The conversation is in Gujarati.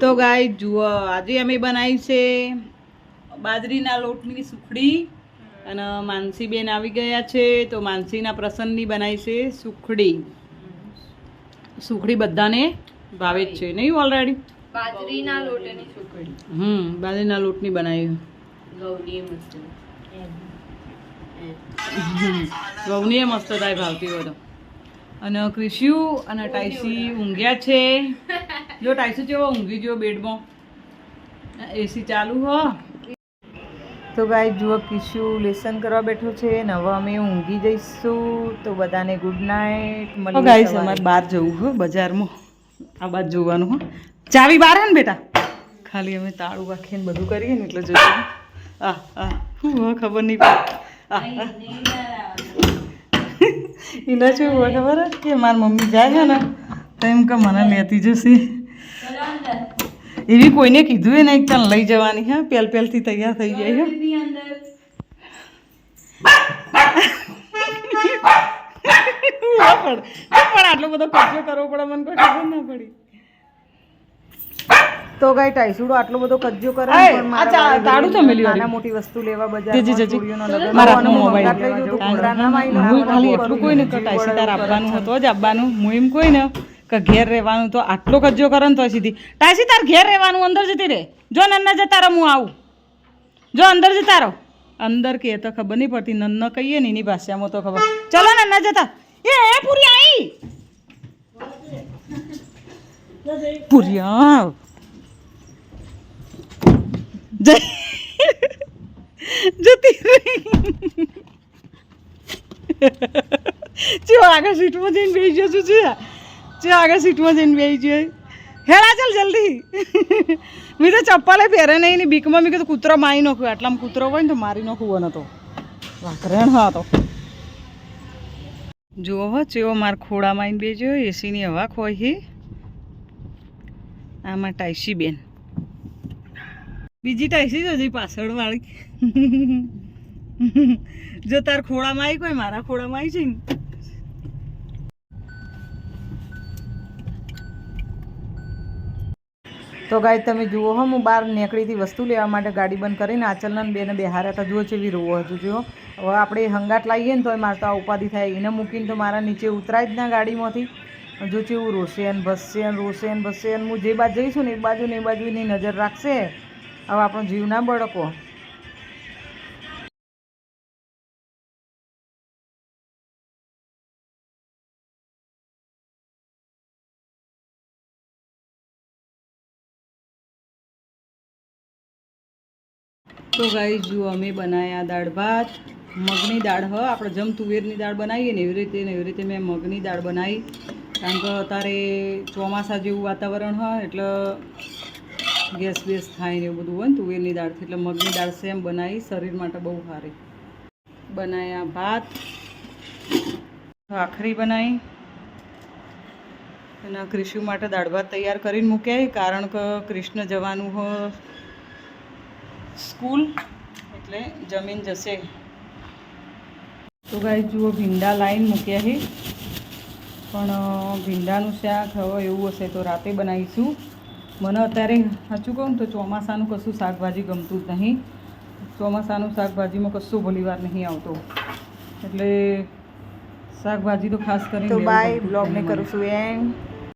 તો ગાય જુઓ આજે અમે બનાવી છે બાજરીના લોટની સુખડી અને માનસીબેન આવી ગયા છે તો માનસીના પ્રસન્નની બનાવી છે સુખડી. સુખડી બધાને ભાવે જ છે નહીં ઓલરેડી. બાજરીના લોટની સુખડી. બાજરીના લોટની બનાવી. ઘઉંની મસ્ત થાય ભાવતી હોય તો. અને ક્રિશુ અને ટાઈસી ઊંઘ્યા છે. જો ટાઈસી જેવો ઊંઘી ગયો બેડમાં. એસી ચાલુ હો. તો ગાય જુઓ કિશુ લેસન કરવા બેઠો છે ને હવે અમે ઊંઘી જઈશું. તો બધાને ગુડ નાઇટ. મળીએ ગાઈસ અમારે બહાર જવું હો બજારમાં. આ બાદ જોવાનું હો. ચાવી બહાર હે ને બેટા. ખાલી અમે તાળું રાખીને બધું કરીએ ને એટલે જોયું. હું ખબર નહીં પડે. એને શું હોય ખબર કે મારી મમ્મી જાય છે ને તો એમ કે મને લેતી જશે. એવી કોઈને કીધું એ નહીં તને લઈ જવાની. હા પહેલથી તૈયાર થઈ જાય છે. પણ આટલો બધો ખર્ચો કરવો પડે મને કોઈ ખબર ના પડી. તો ગાય ટાઈસુડો આટલો બધો કજ્જો કરે પણ મારા તાળું તો મેલ્યું નાના મોટી વસ્તુ લેવા બજારમાં મારા મોબાઈલ ખાલી એટલું કોઈ ને ટાઈસી તાર આપવાનું હતો જ આપવાનું. હું એમ કોઈ ને કે ઘેર રહેવાનું તો આટલો કજ્જો કરે ને તો સીધી ટાઈસી તાર ઘેર રહેવાનું અંદર જતી રે. જો નન્ના જતા રહો હું આવું. જો અંદર જતા રહો. અંદર કે તો ખબર નહીં પડતી. નન્ના કહીએ ને એની ભાષામાં તો ખબર. ચલો નન્ના જતા. એ પૂરી આવી પૂરી જતી રહી. ચો આગળ સીટમાં જઈને બેસી જશું છે. ચો આગળ સીટમાં જઈને બેસી જાય. હેડા ચાલ જલ્દી. મેં તો ચપ્પલે પહેરે નહીં ને બીકમાં મેં કીધું કૂતરો મારી નાખ્યો. આટલામાં કૂતરો હોય ને તો મારી નાખવો નતો. વાકરેણ હા તો જુઓ હો ચેવો માર ખોડામાં આવીને બેજો. એસીની હવા ખોઈ. આમાં ટાઈસી બેન બીજી ટાઈસી જ હજી પાછળ વાળી. જો તાર ખોળામાં આવી કોઈ મારા ખોળામાં આવી છે ને. તો ગાય તમે જુઓ હો હું બહાર નીકળીથી વસ્તુ લેવા માટે ગાડી બંધ કરીને આચલના બેને બેહાર્યા હતા. જુઓ ચેવી રોવો હતું. જુઓ હવે આપણે હંગાટ લાવીએ ને તો મારે તો આ ઉપાધિ થાય. એને મૂકીને તો મારા નીચે ઉતરાય જ ના ગાડીમાંથી. જો ચેવું રોશે ને ભસશે ને રોશે ને ભસશે ને હું જે બાજુ જઈશું ને એક બાજુ ને એ બાજુની નજર રાખશે. હવે આપણો જીવ ના બળકો. તો ગાઈ જુઓ અમે બનાવ્યા દાળ ભાત. મગની દાળ હ આપણે જમ તુવેરની દાળ બનાવીએ ને એવી રીતે મેં મગની દાળ બનાવી. કારણ કે અત્યારે ચોમાસા જેવું વાતાવરણ હોય એટલે ગેસ બેસ થાય ને એવું બધું હોય ને તુવેરની દાળથી. એટલે મગની દાળ સેમ બનાવી. શરીર માટે બહુ સારી. બનાવ્યા ભાત. ભાખરી બનાવી. અને ક્રિશુ માટે દાળ ભાત તૈયાર કરીને મૂક્યા. કારણ કે કૃષ્ણ જવાનું હો સ્કૂલ એટલે જમીન જશે. તો ગાય જુઓ ભીંડા લાઈન મૂક્યા છે પણ ભીંડાનું શાક હવે એવું હશે તો રાતે બનાવીશું. મને અત્યારે સાચું કહું તો ચોમાસાનું કશું શાકભાજી ગમતું જ નહીં. ચોમાસાનું શાકભાજીમાં કશું ભલી વાર નહીં આવતો. એટલે શાકભાજી તો ખાસ કરીને. તો બાય બ્લોગને કરું છું એન્ડ.